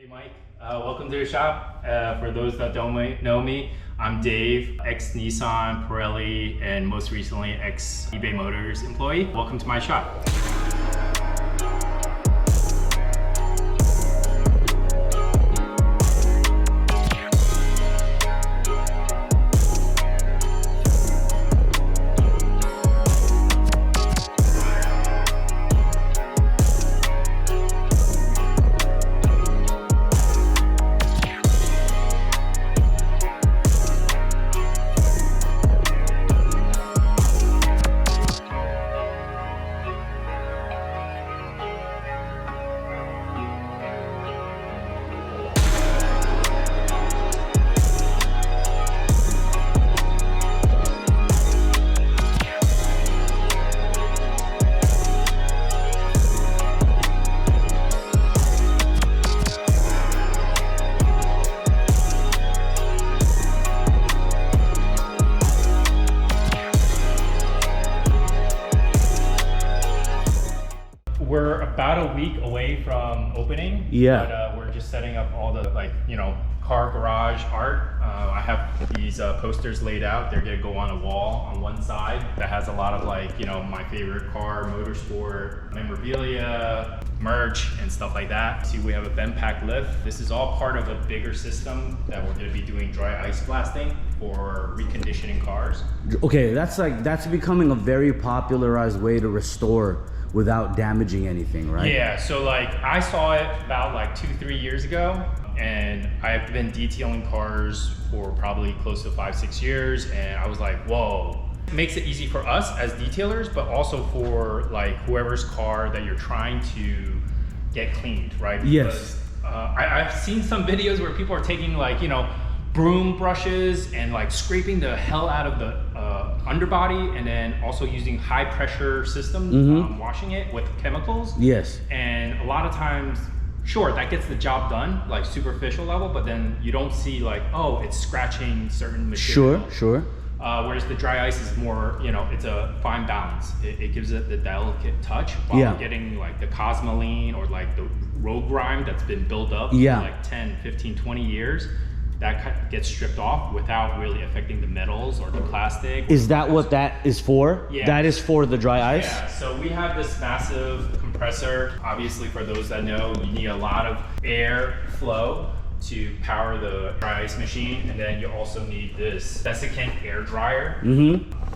Mike, welcome to the shop. For those that don't know me, I'm Dave, ex-Nissan, Pirelli, and most recently ex-eBay Motors employee. Welcome to my shop. We're about a week away from opening. Yeah. But we're just setting up all the car garage art. I have these posters laid out. They're gonna go on a wall on one side that has a lot of my favorite car, motorsport, memorabilia, merch, and stuff like that. See, we have a bend pack lift. This is all part of a bigger system that we're gonna be doing dry ice blasting for reconditioning cars. Okay, that's becoming a very popularized way to restore without damaging anything, right? Yeah, so I saw it about 2-3 years ago, and I've been detailing cars for probably close to 5-6 years, and I was like, whoa. It makes it easy for us as detailers, but also for whoever's car that you're trying to get cleaned, right? Yes. Because I've seen some videos where people are taking broom brushes and scraping the hell out of the underbody, and then also using high pressure systems, washing it with chemicals. Yes. And a lot of times, sure, that gets the job done, superficial level, but then you don't see oh, it's scratching certain material. Sure. Whereas the dry ice is more, it's a fine balance. It gives it the delicate touch while getting the cosmoline or the road grime that's been built up for 10, 15, 20 years. That gets stripped off without really affecting the metals or the plastic. Is that what that is for? Yeah. That is for the dry ice? Yeah, so we have this massive compressor. Obviously, for those that know, you need a lot of air flow to power the dry ice machine. And then you also need this desiccant air dryer.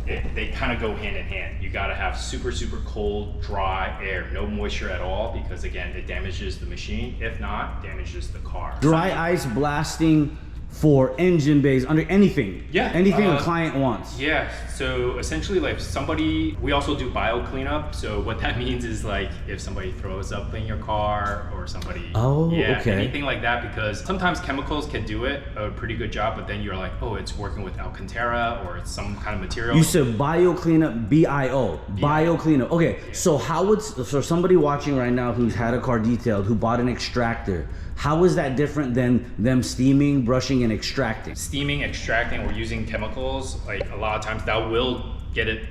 They kind of go hand in hand. You gotta have super, super cold, dry air, no moisture at all, because again, it damages the machine. If not, damages the car. Dry ice blasting for engine bays, under anything. Yeah. Anything a client wants. Yeah, so essentially we also do bio cleanup. So what that means is if somebody throws up in your car or somebody, anything like that, because sometimes chemicals can do it a pretty good job, but then you're oh, it's working with Alcantara or it's some kind of material. You said bio cleanup, B-I-O, bio cleanup. Okay, so so somebody watching right now who's had a car detailed, who bought an extractor, how is that different than them steaming, brushing, and extracting? Steaming, extracting, or using chemicals, a lot of times that will get it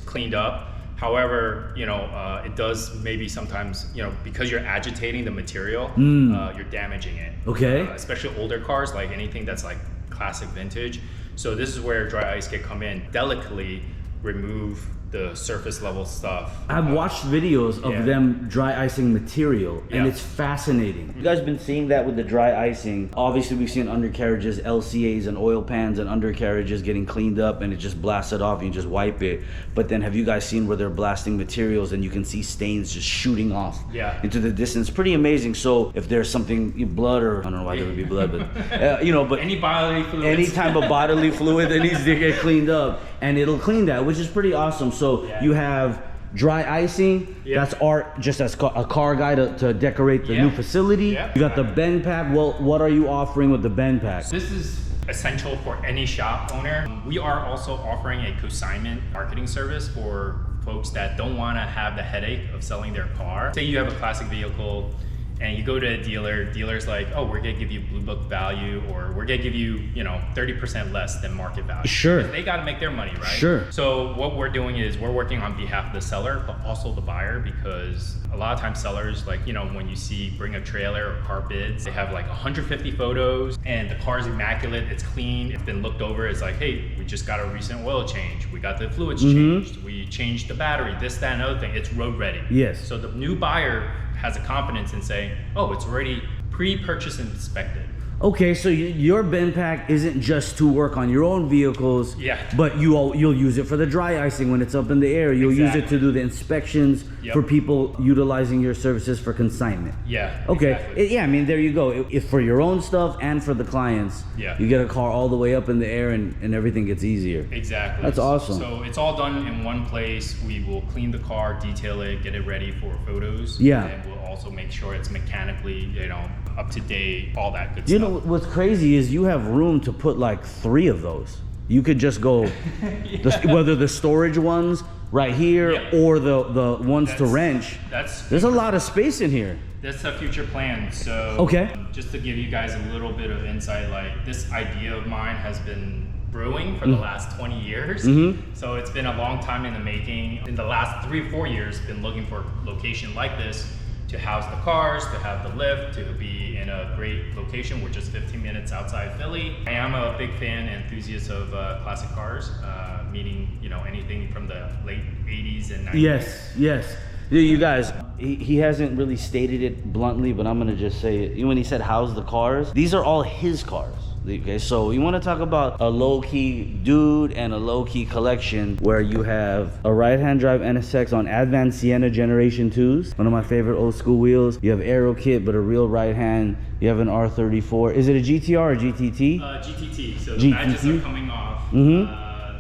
cleaned up. However, it does maybe sometimes, because you're agitating the material, you're damaging it. Okay. Especially older cars, anything that's classic vintage. So this is where dry ice can come in, delicately remove the surface level stuff. I've watched videos of them dry icing material, and it's fascinating. You guys been seeing that with the dry icing. Obviously, we've seen undercarriages, LCAs, and oil pans and undercarriages getting cleaned up, and it just blasted off, and you just wipe it. But then have you guys seen where they're blasting materials and you can see stains just shooting off into the distance? Pretty amazing. So if there's something, blood, or I don't know why there would be blood, but but any bodily fluid, any type of bodily fluid that needs to get cleaned up, and it'll clean that, which is pretty awesome. So you have dry icing, that's art, just as a car guy to decorate the new facility. You got the bend pack. Well, what are you offering with the bend pack? So this is essential for any shop owner. We are also offering a consignment marketing service for folks that don't want to have the headache of selling their car. Say you have a classic vehicle and you go to a dealer's like, oh, we're gonna give you blue book value, or we're gonna give you, 30% less than market value. Sure. Because they gotta make their money, right? Sure. So what we're doing is we're working on behalf of the seller, but also the buyer, because a lot of times sellers, like, when you see bring a trailer or car bids, they have like 150 photos and the car's immaculate, it's clean, it's been looked over, it's like, hey, we just got a recent oil change, we got the fluids changed, we changed the battery, this, that, and other thing, it's road ready. Yes. So the new buyer has a confidence in saying, oh, it's already pre-purchase inspected. Okay, so your bin pack isn't just to work on your own vehicles, Yeah. but you'll use it for the dry icing when it's up in the air. You'll use it to do the inspections for people utilizing your services for consignment. Yeah. Okay. Exactly. Yeah, I mean, there you go. If for your own stuff and for the clients, you get a car all the way up in the air and everything gets easier. Exactly. That's awesome. So it's all done in one place. We will clean the car, detail it, get it ready for photos. Yeah. And we'll also make sure it's mechanically, up to date, all that good You stuff. know what's crazy is you have room to put like 3 of those. You could just go, whether the storage ones right here or the ones to wrench. There's a lot of space in here. That's a future plan. So just to give you guys a little bit of insight, like this idea of mine has been brewing for the last 20 years. So it's been a long time in the making. In the last 3 or 4 years, been looking for a location like this to house the cars, to have the lift, to be in a great location. We're just 15 minutes outside Philly. I am a big fan and enthusiast of classic cars, meaning anything from the late 80s and 90s. Yes. You guys, he hasn't really stated it bluntly, but I'm gonna just say it. When he said house the cars, these are all his cars. Okay, so you want to talk about a low-key dude and a low-key collection where you have a right-hand drive NSX on Advanced Sienna Generation 2s, one of my favorite old school wheels. You have Aero Kit, but a real right-hand. You have an R34. Is it a GTR or GTT? GTT, so the badges are coming off.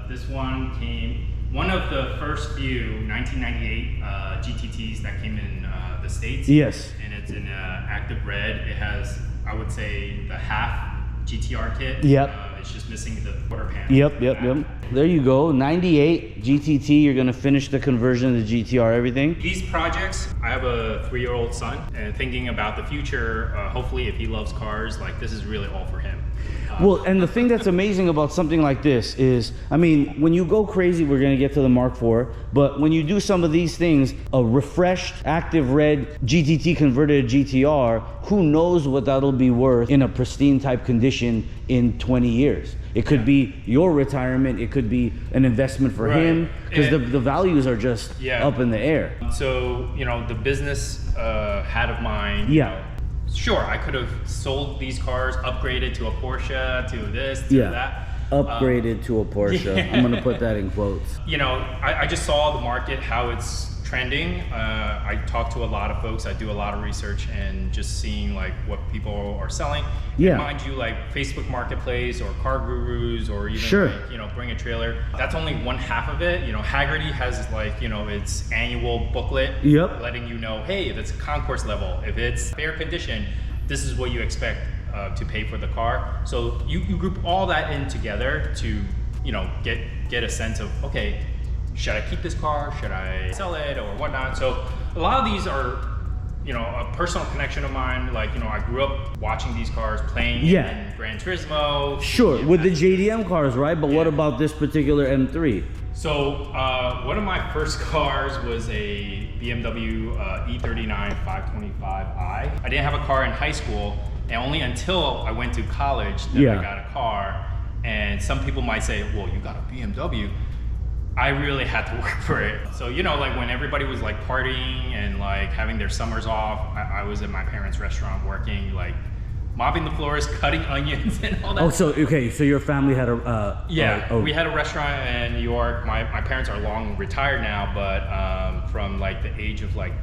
This one came, one of the first few 1998 GTTs that came in the States. Yes. And it's in active red. It has, I would say, the half GTR kit. It's just missing the quarter panel. Yep. There you go. 98 GTT. You're gonna finish the conversion of the GTR, everything. These projects, I have a 3-year-old son, and thinking about the future, hopefully if he loves cars, like this is really all for him. Well, and the thing that's amazing about something like this is, I mean, when you go crazy, we're gonna get to the Mark IV, but when you do some of these things, a refreshed, active red GTT converted to GTR, who knows what that'll be worth in a pristine type condition in 20 years. It could be your retirement, it could be an investment for him, because the values are just up in the air. So, the business hat of mine, sure, I could have sold these cars, upgraded to a Porsche, to this, to that. Upgraded to a Porsche. I'm gonna put that in quotes. I just saw the market, how it's trending. I talk to a lot of folks, I do a lot of research, and just seeing like what people are selling. And mind you, like Facebook Marketplace or Car Gurus or even like, Bring a Trailer, that's only one half of it. Haggerty has like, its annual booklet letting you know, hey, if it's concourse level, if it's fair condition, this is what you expect to pay for the car. So you group all that in together to, get a sense of, okay, should I keep this car? Should I sell it or whatnot? So a lot of these are, a personal connection of mine. Like, I grew up watching these cars, playing in Gran Turismo. Sure, with the JDM cars, right? But what about this particular M3? So one of my first cars was a BMW E39 525i. I didn't have a car in high school, and only until I went to college that I got a car. And some people might say, well, you got a BMW. I really had to work for it. So, like when everybody was like partying and like having their summers off, I was at my parents' restaurant working, like mopping the floors, cutting onions and all that. Oh, so your family had a... we had a restaurant in New York. My parents are long retired now, but from like the age of like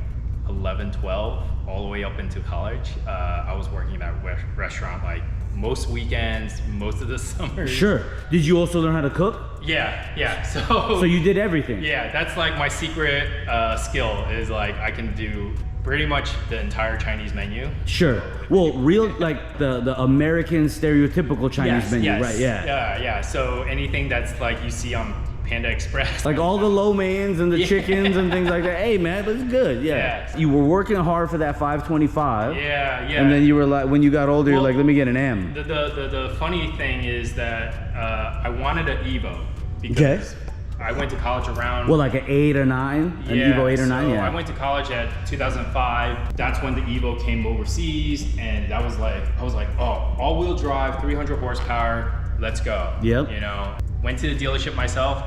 11, 12, all the way up into college, I was working at that restaurant like most weekends, most of the summers. Sure. Did you also learn how to cook? Yeah. So you did everything? Yeah, that's like my secret skill is like I can do pretty much the entire Chinese menu. Sure. Well, real like the American stereotypical Chinese menu, right? Yeah. So anything that's like you see on Panda Express. Like all the lo meins and the chickens and things like that. Hey man, that's good. Yeah. You were working hard for that 525. Yeah. And then you were like, when you got older, you're like, let me get an M. The funny thing is that I wanted an Evo because I went to college around. Well, like an 8 or 9? An Evo 8 or 9? Yeah. I went to college at 2005. That's when the Evo came overseas, and that was like, I was like, oh, all-wheel drive, 300 horsepower, let's go. Yep. You know, went to the dealership myself,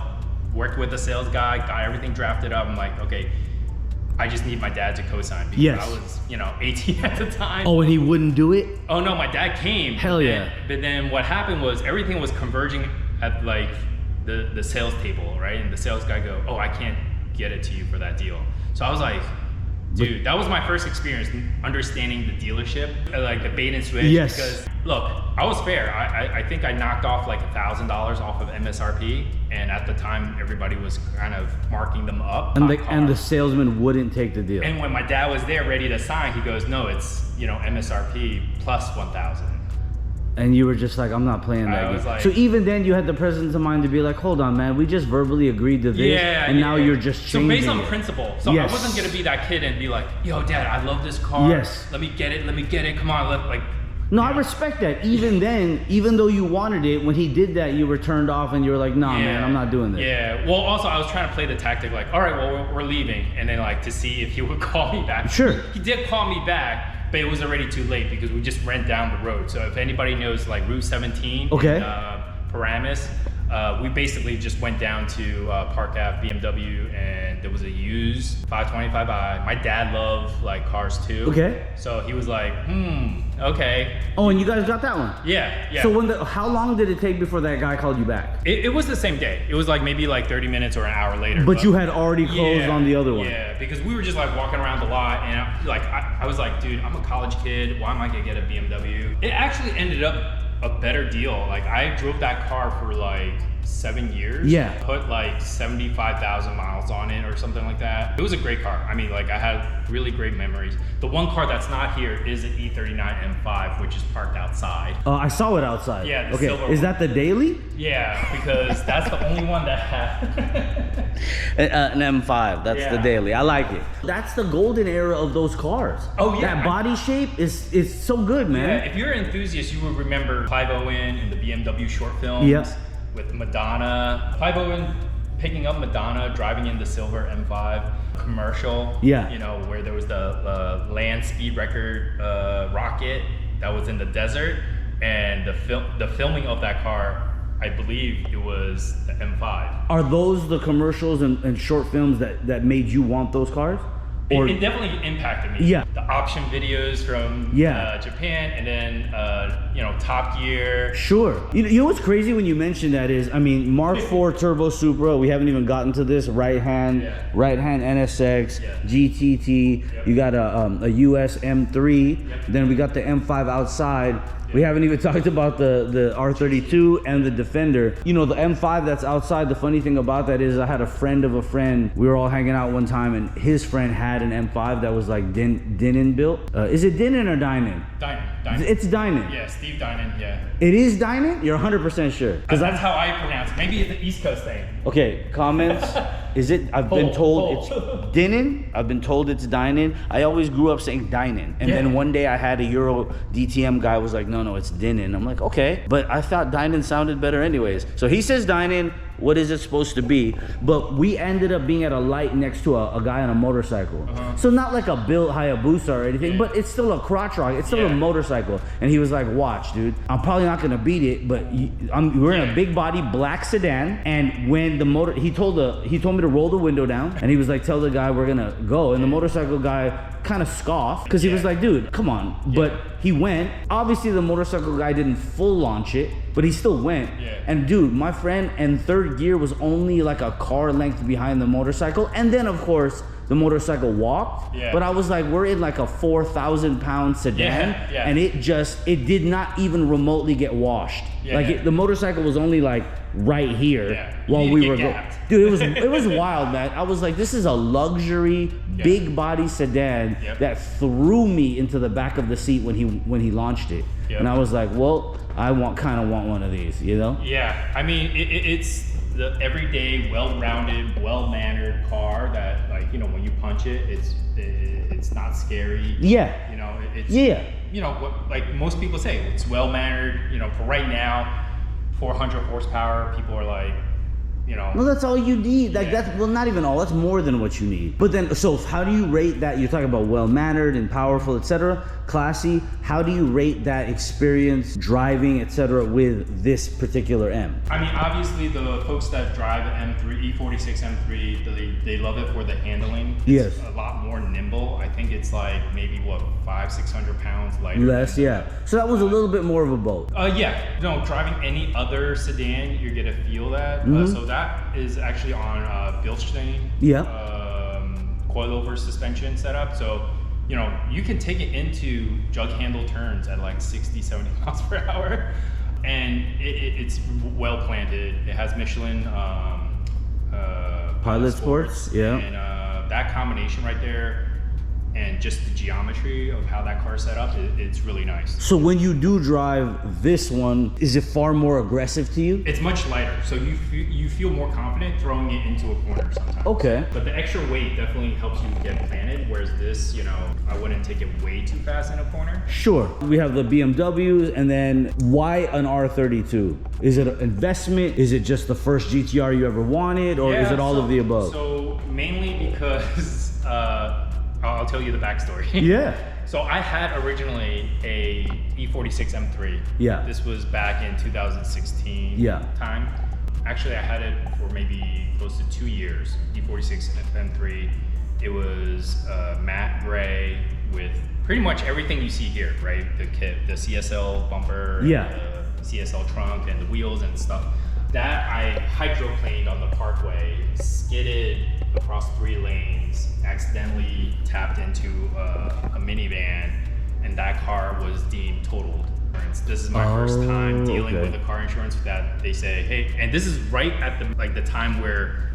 worked with the sales guy, got everything drafted up. I'm like, okay, I just need my dad to co-sign because I was, 18 at the time. Oh, and he wouldn't do it? Oh no, my dad came. Hell yeah. But then what happened was everything was converging at like the sales table, right? And the sales guy go, oh, I can't get it to you for that deal. So I was like, dude, that was my first experience understanding the dealership, like the bait and switch. Yes. Because look, I was fair. I think I knocked off like $1,000 off of MSRP, and at the time everybody was kind of marking them up. And the salesman wouldn't take the deal. And when my dad was there ready to sign, he goes, no, it's MSRP plus 1,000. And you were just like, I'm not playing that game. Like, so even then you had the presence of mind to be like, hold on, man, we just verbally agreed to this, and now you're just changing. So based on principle. So I wasn't gonna be that kid and be like, yo, Dad, I love this car. Yes. Let me get it. Come on, No, I respect that. Even then, even though you wanted it, when he did that, you were turned off and you were like, nah, man, I'm not doing this. Yeah. Well, also I was trying to play the tactic like, all right, well, we're leaving, and then like to see if he would call me back. Sure. He did call me back. But it was already too late because we just ran down the road. So if anybody knows like Route 17 in Paramus, we basically just went down to Park Ave BMW, and there was a used 525i. My dad loved like cars too. Okay. So he was like, okay. Oh, and you guys got that one? Yeah. So how long did it take before that guy called you back? It was the same day. It was like maybe like 30 minutes or an hour later. But you had already closed on the other one. Yeah, because we were just like walking around the lot, and I was like, dude, I'm a college kid. Why am I gonna get a BMW? It actually ended up a better deal. Like I drove that car for like 7 years. Yeah. Put like 75,000 miles on it or something like that. It was a great car. I mean, like I had really great memories. The one car that's not here is an E39 M5, which is parked outside. I saw it outside. Yeah. Okay. Is that the daily? Yeah, because that's the only one that had an M5. That's the daily. I like it. That's the golden era of those cars. Oh yeah. That body shape is so good, man. Yeah. If you're an enthusiast, you will remember Clive Owen and the BMW short films. Yep. With Madonna. Clive Owen picking up Madonna, driving in the silver M5 commercial. Yeah. Where there was the land speed record rocket that was in the desert, and the filming of that car, I believe it was the M5. Are those the commercials and short films that made you want those cars? It definitely impacted me. Yeah. The option videos from Japan, and then Top Gear. Sure. You know what's crazy when you mention that is, I mean, Mark IV Turbo Supra. We haven't even gotten to this. Right hand NSX, GTT. Yep. You got a US M3. Yep. Then we got the M5 outside. We haven't even talked about the R32 and the Defender. The M5 that's outside, the funny thing about that is I had a friend of a friend. We were all hanging out one time, and his friend had an M5 that was like Dinan built. Is it Dinan or Dynan? Dynan. It's Dynan. Yeah, Steve Dynan, yeah. It is Dynan? You're 100% sure? Because that's how I pronounce it. Maybe it's the East Coast thing. Okay, comments. Is it? I've been told it's Dinan. I've been told it's Dynan. I always grew up saying Dynan. And then one day I had a Euro DTM guy was like, no, it's Dinan. I'm like, okay. But I thought Dynan sounded better anyways. So he says Dynan. What is it supposed to be? But we ended up being at a light next to a guy on a motorcycle. So not like a built Hayabusa or anything, but it's still a crotch rock. It's still a motorcycle. And he was like, watch, dude, I'm probably not gonna beat it, but we're in a big body black sedan. And when he told me to roll the window down, and he was like, tell the guy we're gonna go. And the motorcycle guy kind of scoffed because he was like, dude, come on. But he went. Obviously the motorcycle guy didn't full launch it, but he still went. And dude, my friend in third gear was only like a car length behind the motorcycle. And then of course the motorcycle walked. But I was like, we're in like a 4,000-pound sedan, and it did not even remotely get washed. The motorcycle was only like right here while we were going. Dude, it was wild, man. I was like, this is a luxury big body sedan that threw me into the back of the seat when he launched it. And I was like, well, I kind of want one of these, Yeah, I mean, it's the everyday, well-rounded, well-mannered car that, like, you know, when you punch it, it's not scary. Yeah. You know, it's you know what, like most people say, it's well-mannered. You know, for right now, 400 horsepower, people are like, you know. No, that's all you need. Like that's, well, not even all. That's more than what you need. But then, so how do you rate that? You're talking about well-mannered and powerful, etc., classy. How do you rate that experience driving, etc., with this particular M? I mean, obviously, the folks that drive the M3, E46 M3, they love it for the handling. It's a lot more nimble. I think it's like maybe what 500-600 pounds lighter. Less, yeah. So that was a little bit more of a boat. Yeah. No, driving any other sedan, you're gonna feel that. So that is actually on Bilstein. Coilover suspension setup. So, you know, you can take it into jug handle turns at like 60-70 miles per hour, and it's well planted. It has Michelin Pilot Sports, yeah. And that combination right there, and just the geometry of how that car set up, it's really nice. So when you do drive this one, is it far more aggressive to you? It's much lighter, so you feel more confident throwing it into a corner sometimes. Okay. But the extra weight definitely helps you get planted, whereas this, you know, I wouldn't take it way too fast in a corner. Sure. We have the BMWs, and then why an R32? Is it an investment? Is it just the first GTR you ever wanted, or is it all of the above? So mainly because I'll tell you the backstory. Yeah. So I had originally a E46 M3. Yeah. This was back in 2016 time. Actually, I had it for maybe close to 2 years, E46 M3. It was matte gray with pretty much everything you see here, right? The kit, the CSL bumper, the CSL trunk, and the wheels and stuff. That I hydroplaned on the parkway, skidded across 3 lanes, accidentally tapped into a minivan, and that car was deemed totaled. This is my first time dealing with a car insurance that they say, hey, and this is right at the time where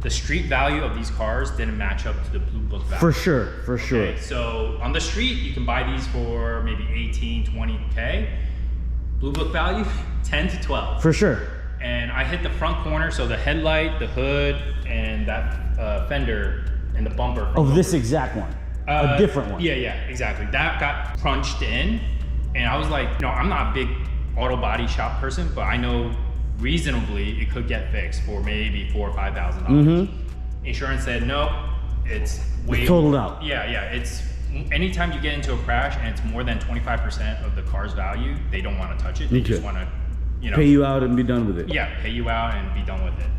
the street value of these cars didn't match up to the Blue Book value. For sure. So on the street, you can buy these for maybe 18, 20K. Blue Book value, 10 to 12. For sure. And I hit the front corner, so the headlight, the hood, and that fender and the bumper. Of this exact one? A different one? Yeah, exactly. That got crunched in, and I was like, no, I'm not a big auto body shop person, but I know reasonably it could get fixed for maybe $4,000 or $5,000. Insurance said, no, it's way totaled out. Yeah, it's anytime you get into a crash and it's more than 25% of the car's value, they don't want to touch it. They just want to, you know, pay you out and be done with it. Yeah, pay you out and be done with it.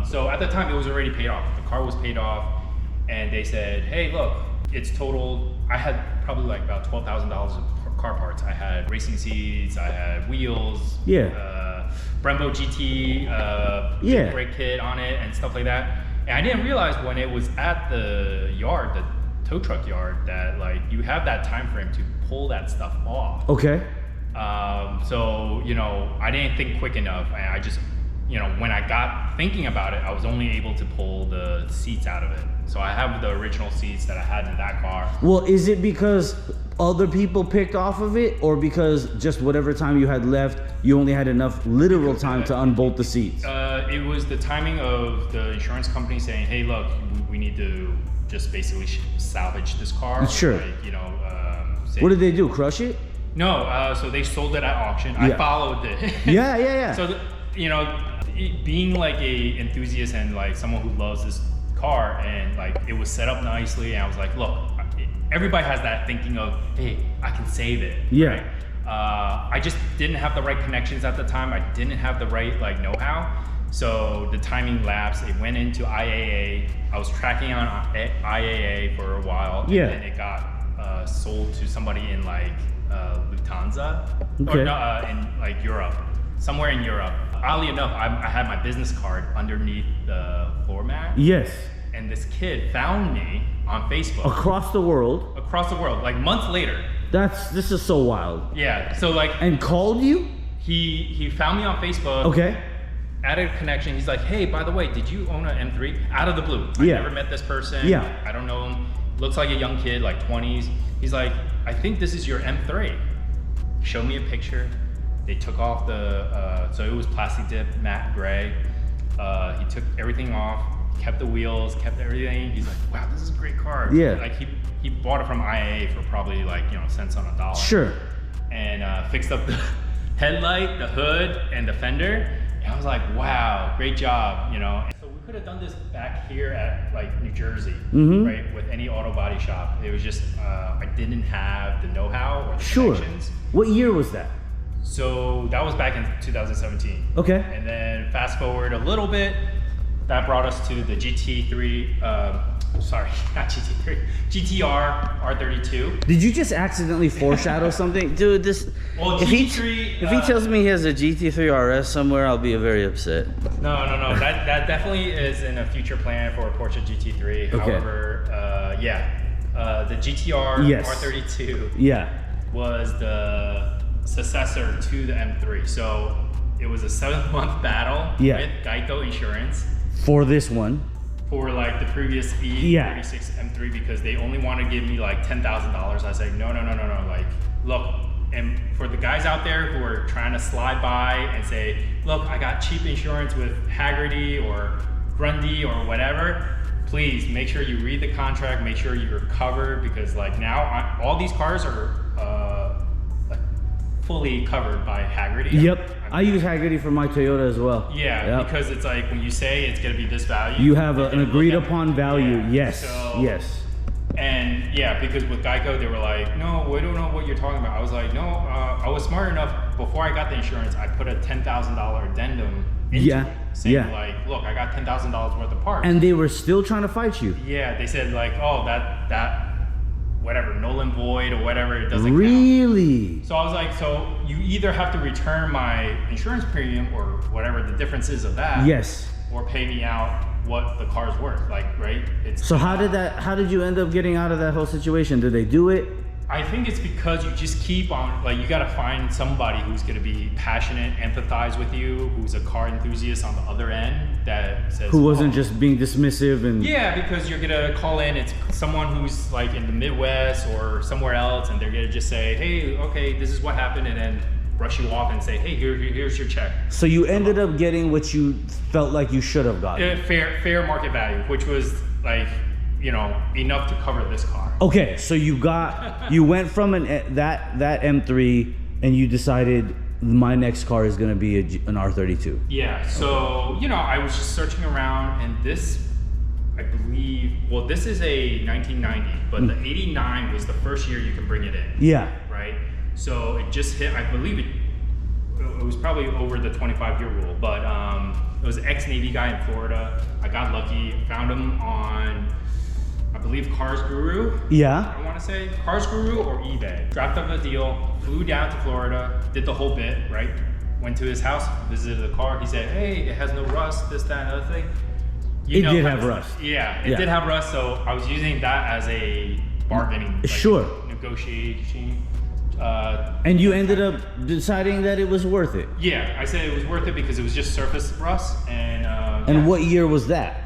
So at the time, it was already paid off. The car was paid off, and they said, hey, look, it's totaled. I had probably like about $12,000 of car parts. I had racing seats, I had wheels, Brembo GT, big brake kit on it, and stuff like that. And I didn't realize when it was at the yard, the tow truck yard, that like you have that time frame to pull that stuff off. Okay. So, you know, I didn't think quick enough. And I just, you know, when I got thinking about it, I was only able to pull the seats out of it. So I have the original seats that I had in that car. Well, is it because other people picked off of it, or because just whatever time you had left, you only had enough literal time to unbolt the seats? It was the timing of the insurance company saying, hey, look, we need to just basically salvage this car. Sure. Like, you know, what did they do? Crush it? No, so they sold it at auction. I followed it. Yeah. So, you know, being like a enthusiast and like someone who loves this car, and like it was set up nicely, and I was like, look, everybody has that thinking of, hey, I can save it. Right? I just didn't have the right connections at the time. I didn't have the right like know-how. So the timing lapsed. It went into IAA. I was tracking on IAA for a while, and then it got sold to somebody in like Lufthansa, or in like Europe, somewhere in Europe. Oddly enough, I had my business card underneath the floor mat. Yes. And this kid found me on Facebook. Across the world, like months later. This is so wild. Yeah. So like. And called you? He found me on Facebook. Okay. Added a connection. He's like, hey, by the way, did you own an M3? Out of the blue. I never met this person. Yeah. I don't know him. Looks like a young kid, like 20s. He's like, I think this is your M3. Show me a picture. They took off the, so it was plastic dip, matte gray. He took everything off, kept the wheels, kept everything. He's like, wow, this is a great car. Yeah. Like he bought it from IAA for probably like, you know, cents on a dollar. Sure. And fixed up the headlight, the hood, and the fender. And I was like, wow, great job, you know. So we could have done this back here at like New Jersey, right, with any auto body shop. It was just I didn't have the know-how or the connections. What year was that? So that was back in 2017. Okay. And then fast forward a little bit, that brought us to the GT3, sorry, not GT3, GTR R32. Did you just accidentally foreshadow something? Dude, this, Well, if GT3, he tells me he has a GT3 RS somewhere, I'll be very upset. No, that definitely is in a future plan for a Porsche GT3. Okay. However, the GTR Yes. R32 Yeah. was the successor to the M3. So it was a 7-month battle with Geico Insurance For this one. for like the previous E36 M3 because they only want to give me like $10,000. I said, no. Like, look, and for the guys out there who are trying to slide by and say, look, I got cheap insurance with Haggerty or Grundy or whatever, please make sure you read the contract, make sure you're covered because like now all these cars are like fully covered by Haggerty. Yep. I use Haggerty for my Toyota as well. Yeah, Yep. because it's like when you say it's going to be this value, You have they're an gonna agreed look at- upon value. Yeah, Yes. so- Yes. And yeah, because with Geico, they were like, no, we don't know what you're talking about. I was like, no, I was smart enough. Before I got the insurance, I put a $10,000 addendum into Yeah, it, saying yeah. like, look, I got $10,000 worth of parts. And they were still trying to fight you. Yeah, they said like, oh, that whatever, null and void or whatever, it doesn't count. Really? So I was like, so you either have to return my insurance premium or whatever the difference is of that. Yes. Or pay me out what the car's worth, like, right? It's So how did you end up getting out of that whole situation? Did they do it? I think it's because you just keep on, like, you got to find somebody who's going to be passionate, empathize with you, who's a car enthusiast on the other end that says, Who wasn't oh, just being dismissive and yeah, because you're going to call in, it's someone who's like in the Midwest or somewhere else, and they're going to just say, hey, okay, this is what happened, and then brush you off and say, hey, here's your check. So you ended up getting what you felt like you should have gotten. Fair market value, which was like, you know, enough to cover this car. Okay, so you went from that M3 and you decided my next car is gonna be an R32. Yeah, so, you know, I was just searching around and this, I believe, well, this is a 1990, but the 89 was the first year you can bring it in. Yeah. Right? So it just hit, I believe it was probably over the 25-year rule, but it was an ex-Navy guy in Florida. I got lucky, found him on, I believe, Cars Guru. Yeah. I want to say Cars Guru or eBay. Dropped up a deal, flew down to Florida, did the whole bit, right? Went to his house, visited the car. He said, hey, it has no rust, this, that, and other thing. It did have rust. Yeah, it did have rust, so I was using that as a bargaining, like, negotiation. And you ended up deciding that it was worth it. Yeah, I said it was worth it because it was just surface rust, and And what year was that?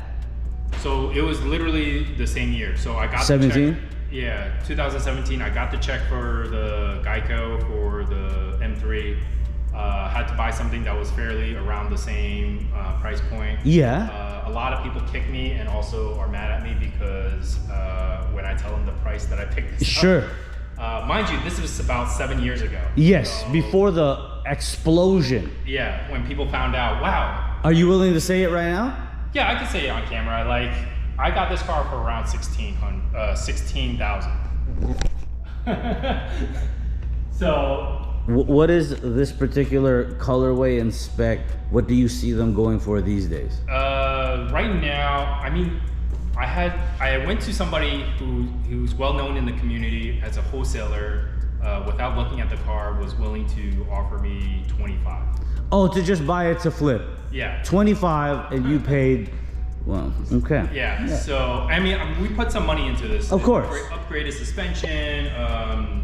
So it was literally the same year. So I got 17? the check. Yeah, 2017. I got the check for the Geico for the M3. Had to buy something that was fairly around the same price point. Yeah. A lot of people kick me and also are mad at me because when I tell them the price that I picked this up. Mind you, this was about 7 years ago. Yes, So, before the explosion. yeah, when people found out, wow. Are you willing to say it right now? Yeah, I can say it on camera. Like, I got this car for around 16,000. So. What is this particular colorway and spec? What do you see them going for these days? Right now, I mean, I went to somebody who's well known in the community as a wholesaler. Without looking at the car, was willing to offer me 25. Oh, to just buy it to flip. Yeah. 25, and you paid. Well, okay. Yeah. So I mean, we put some money into this. Of course. Upgraded suspension.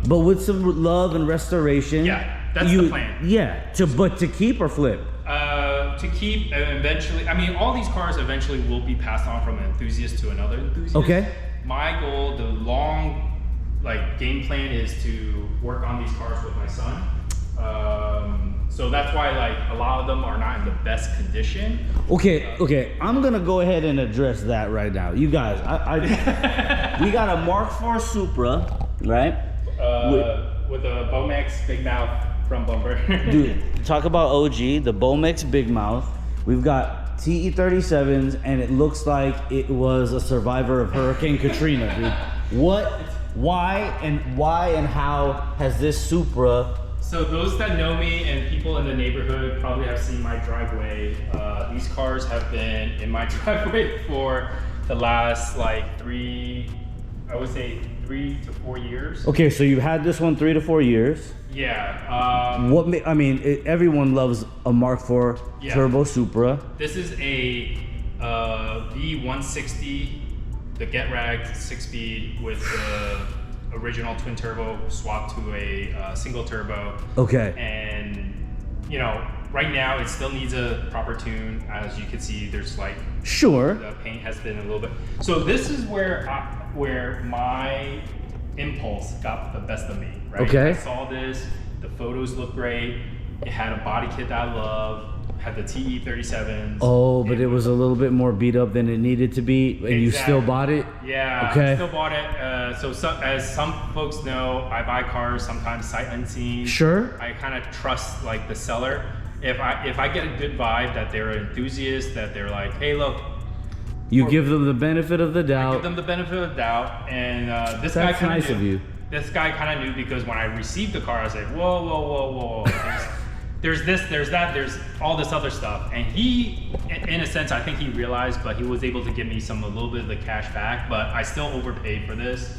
But with some love and restoration. Yeah, that's the plan. Yeah. But to keep or flip. To keep eventually. I mean, all these cars eventually will be passed on from an enthusiast to another enthusiast. Okay. My goal, the long, game plan is to work on these cars with my son. So that's why like a lot of them are not in the best condition. Okay, I'm gonna go ahead and address that right now. You guys, we got a Mark IV Supra, right? With a Bomex Big Mouth front bumper. Dude, talk about OG, the Bomex Big Mouth. We've got TE37s, and it looks like it was a survivor of Hurricane Katrina, dude. Why and how has this Supra? So those that know me and people in the neighborhood probably have seen my driveway. These cars have been in my driveway for the last like 3 to 4 years. Okay, so you've had this one 3 to 4 years. Yeah. Everyone loves a Mark IV Turbo Supra. This is a V160, the Get Ragged 6-speed with the original twin turbo swapped to a single turbo. Okay. And you know, right now it still needs a proper tune. As you can see, there's like the paint has been a little bit. So this is where my impulse got the best of me. Right. Okay. I saw this. The photos look great. It had a body kit that I love. Had the TE37s. Oh, but it was a little bit more beat up than it needed to be, and you still bought it? Yeah, okay. I still bought it. As some folks know, I buy cars sometimes sight unseen. Sure. I kind of trust like the seller. If I get a good vibe that they're an enthusiast, that they're like, hey, look. You give them the benefit of the doubt. I give them the benefit of the doubt, and this That's guy kind nice of of you. This guy kind of knew because when I received the car, I was like, whoa. There's this, there's that, there's all this other stuff. And he, in a sense, I think he realized, but he was able to give me a little bit of the cash back, but I still overpaid for this.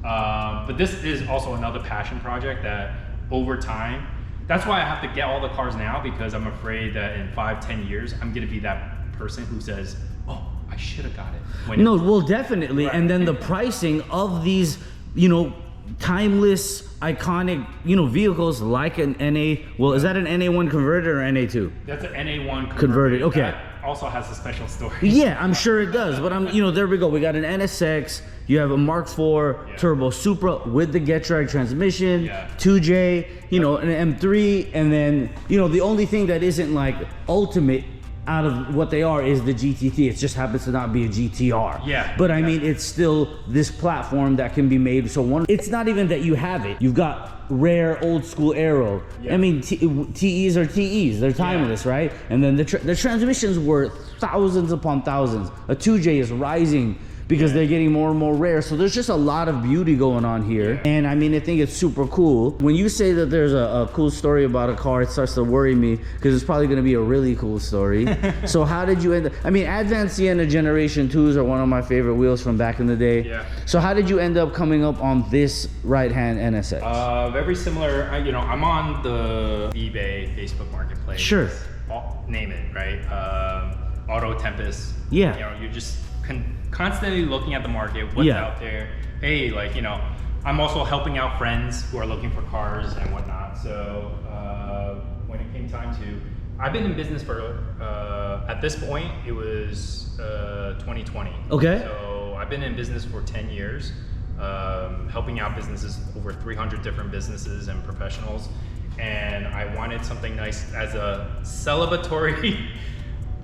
But this is also another passion project that over time, that's why I have to get all the cars now, because I'm afraid that in 5-10 years, I'm gonna be that person who says, oh, I should have got it. Well, definitely. Right. And then the pricing of these, timeless, iconic, vehicles like an NA. Well, is that an NA1 converted or NA2? That's an NA1 converted. Okay. That also has a special story. Yeah, I'm sure it does. But there we go. We got an NSX. You have a Mark IV Turbo Supra with the Get Drag transmission, 2J, an M3, and then the only thing that isn't like ultimate out of what they are is the GTT. It just happens to not be a GTR. Yeah. But I mean, it's still this platform that can be made. So it's not even that you have it. You've got rare old school aero. Yeah. I mean, TEs are TEs. They're timeless, right? And then the transmissions were thousands upon thousands. A 2J is rising because they're getting more and more rare. So there's just a lot of beauty going on here. Yeah. And I mean, I think it's super cool. When you say that there's a cool story about a car, it starts to worry me because it's probably gonna be a really cool story. So how did you end up, Advanced Sienna Generation 2s are one of my favorite wheels from back in the day. Yeah. So how did you end up coming up on this right-hand NSX? Very similar, I'm on the eBay, Facebook Marketplace. Sure. Name it, right? Auto Tempest. Yeah. You're just constantly looking at the market, what's out there. Hey, I'm also helping out friends who are looking for cars and whatnot. So when it came time to, I've been in business for, at this point, it was 2020. Okay. So I've been in business for 10 years, helping out businesses, over 300 different businesses and professionals. And I wanted something nice as a celebratory,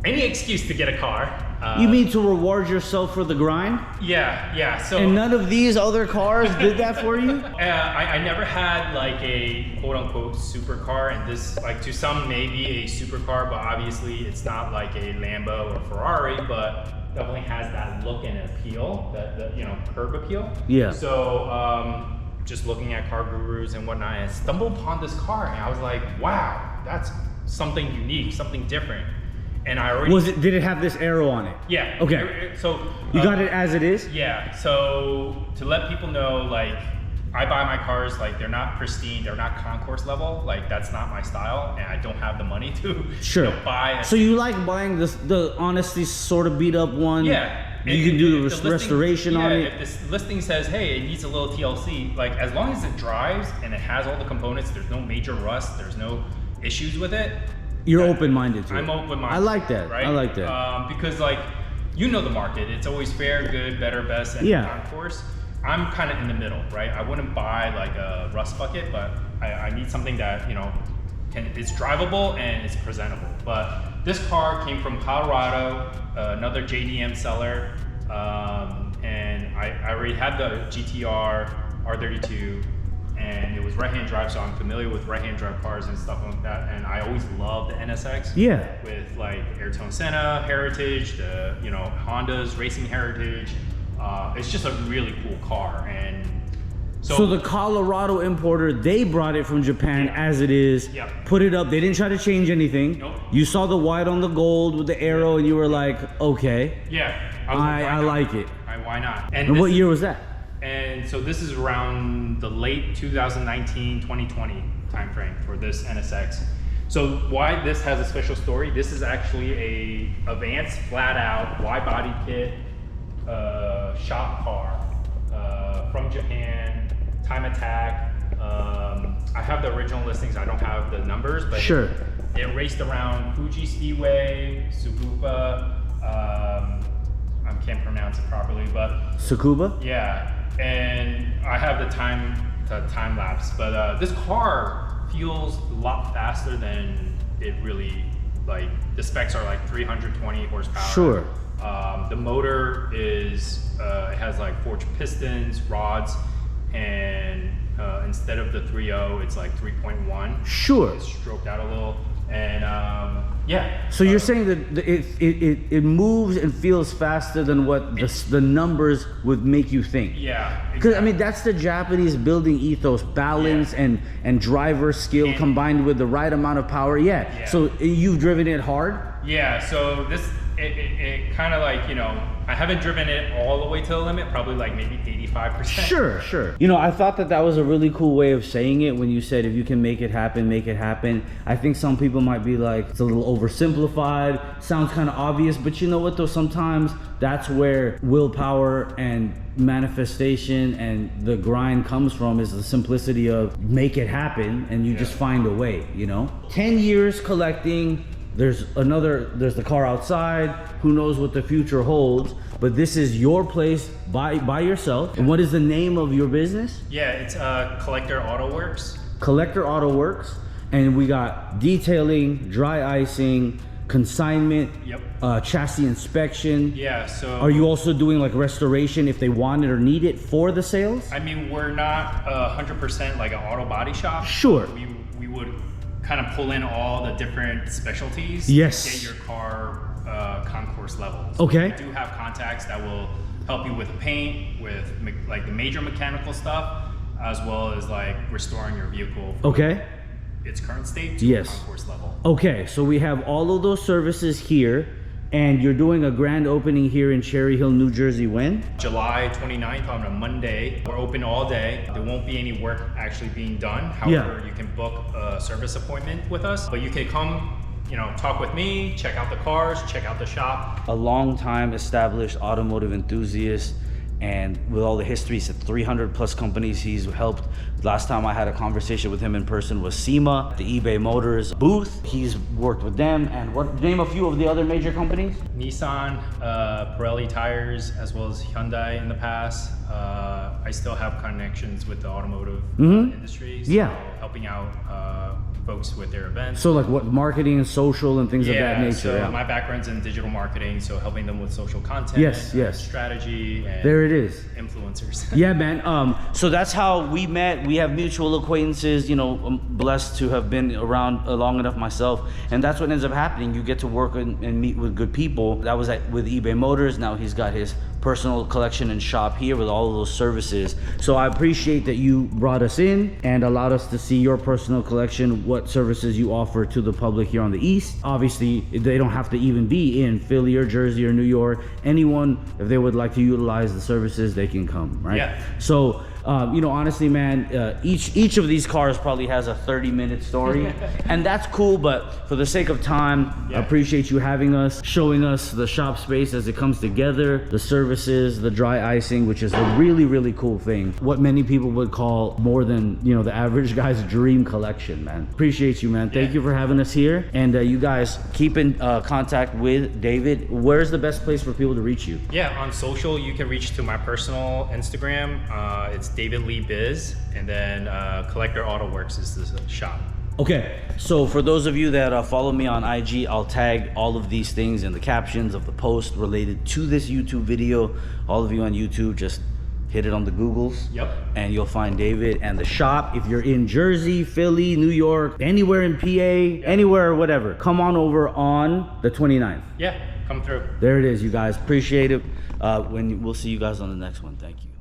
any excuse to get a car. You mean to reward yourself for the grind? Yeah. So, and none of these other cars did that for you? I never had like a quote unquote supercar, and this, to some may be a supercar, but obviously it's not like a Lambo or Ferrari, but definitely has that look and appeal, that curb appeal. Yeah. So just looking at car gurus and whatnot, I stumbled upon this car, and I was like, wow, that's something unique, something different. And I already did it have this arrow on it? Yeah. Okay. So you got it as it is? Yeah. So to let people know, I buy my cars, they're not pristine, they're not concourse level, that's not my style, and I don't have the money to buy. So you like buying the honestly sort of beat up one? Yeah. You can do the restoration on it. If the listing says, hey, it needs a little TLC, as long as it drives and it has all the components, there's no major rust, there's no issues with it. You're open-minded to it. I'm open-minded. I like that. Right? I like that. Because the market. It's always fair, good, better, best, and concourse. I'm kind of in the middle, right? I wouldn't buy a rust bucket, but I need something that, it's drivable and it's presentable. But this car came from Colorado, another JDM seller, and I already had the GTR R32, and it was right-hand drive, so I'm familiar with right-hand drive cars and stuff like that. And I always loved the NSX. Yeah. With like Ayrton Senna heritage, the Honda's racing heritage. It's just a really cool car, and so the Colorado importer, they brought it from Japan as it is, put it up. They didn't try to change anything. Nope. You saw the white on the gold with the arrow, and you were like, okay. Yeah. I like it. Why not? And what year was that? And so this is around the late 2019, 2020 timeframe for this NSX. So why this has a special story, this is actually a advanced flat out wide body kit shop car from Japan, time attack. I have the original listings, I don't have the numbers, but sure. It raced around Fuji Speedway, Tsukuba, I can't pronounce it properly, but Tsukuba? Yeah, and I have the time lapse, but this car feels a lot faster than it really, like the specs are like 320 horsepower. Sure. The motor is it has like forged pistons, rods, and instead of the 3.0, it's like 3.1. Sure. It's stroked out a little, and yeah. So you're saying that it moves and feels faster than what the numbers would make you think. Yeah. Because I mean, that's the Japanese building ethos: balance and driver skill combined with the right amount of power. Yeah. So you've driven it hard. Yeah. So this it kind of like, I haven't driven it all the way to the limit, probably like maybe 85%. Sure. I thought that was a really cool way of saying it when you said, if you can make it happen, make it happen. I think some people might be like, it's a little oversimplified, sounds kind of obvious, but you know what though, sometimes that's where willpower and manifestation and the grind comes from, is the simplicity of make it happen, and you just find a way, 10 years collecting. There's the car outside. Who knows what the future holds? But this is your place by yourself. And what is the name of your business? Yeah, it's Collector Auto Works. Collector Auto Works. And we got detailing, dry icing, consignment, chassis inspection. Yeah, so... Are you also doing like restoration if they want it or need it for the sales? I mean, we're not 100% like an auto body shop. Sure. We would kind of pull in all the different specialties to get your car concourse levels. Okay. We do have contacts that will help you with the paint, with like the major mechanical stuff, as well as like restoring your vehicle from its current state to concourse level. Okay, so we have all of those services here, and you're doing a grand opening here in Cherry Hill, New Jersey, when? July 29th on a Monday. We're open all day. There won't be any work actually being done. However, you can book a service appointment with us, but you can come, talk with me, check out the cars, check out the shop. A long time established automotive enthusiast, and with all the histories at 300 plus companies he's helped. Last time I had a conversation with him in person was SEMA, the eBay Motors booth. He's worked with them, and name a few of the other major companies? Nissan, Pirelli tires, as well as Hyundai in the past. I still have connections with the automotive industry, so helping out folks with their events. So like what, marketing and social and things of that nature? So my background's in digital marketing, so helping them with social content, strategy, and there it is. Influencers. Yeah, man. So that's how we met. We have mutual acquaintances. I'm blessed to have been around long enough myself, and that's what ends up happening. You get to work and meet with good people. That was with eBay Motors. Now he's got his personal collection and shop here with all of those services. So I appreciate that you brought us in and allowed us to see your personal collection, what services you offer to the public here on the East. Obviously, they don't have to even be in Philly or Jersey or New York. Anyone, if they would like to utilize the services, they can come, right? Yeah. So, honestly, man, each of these cars probably has a 30-minute story, and that's cool, but for the sake of time, I appreciate you having us, showing us the shop space as it comes together, the services, the dry icing, which is a really, really cool thing. What many people would call more than, the average guy's dream collection, man. Appreciate you, man. Thank you for having us here, and you guys keep in contact with David. Where's the best place for people to reach you? Yeah, on social, you can reach to my personal Instagram. It's David Lee Biz, and then Collector Auto Works is the shop. Okay, so for those of you that follow me on IG, I'll tag all of these things in the captions of the post related to this YouTube video. All of you on YouTube, just hit it on the Googles. Yep. And you'll find David and the shop. If you're in Jersey, Philly, New York, anywhere in PA, anywhere, whatever, come on over on the 29th. Yeah, come through. There it is, you guys. Appreciate it. We'll see you guys on the next one. Thank you.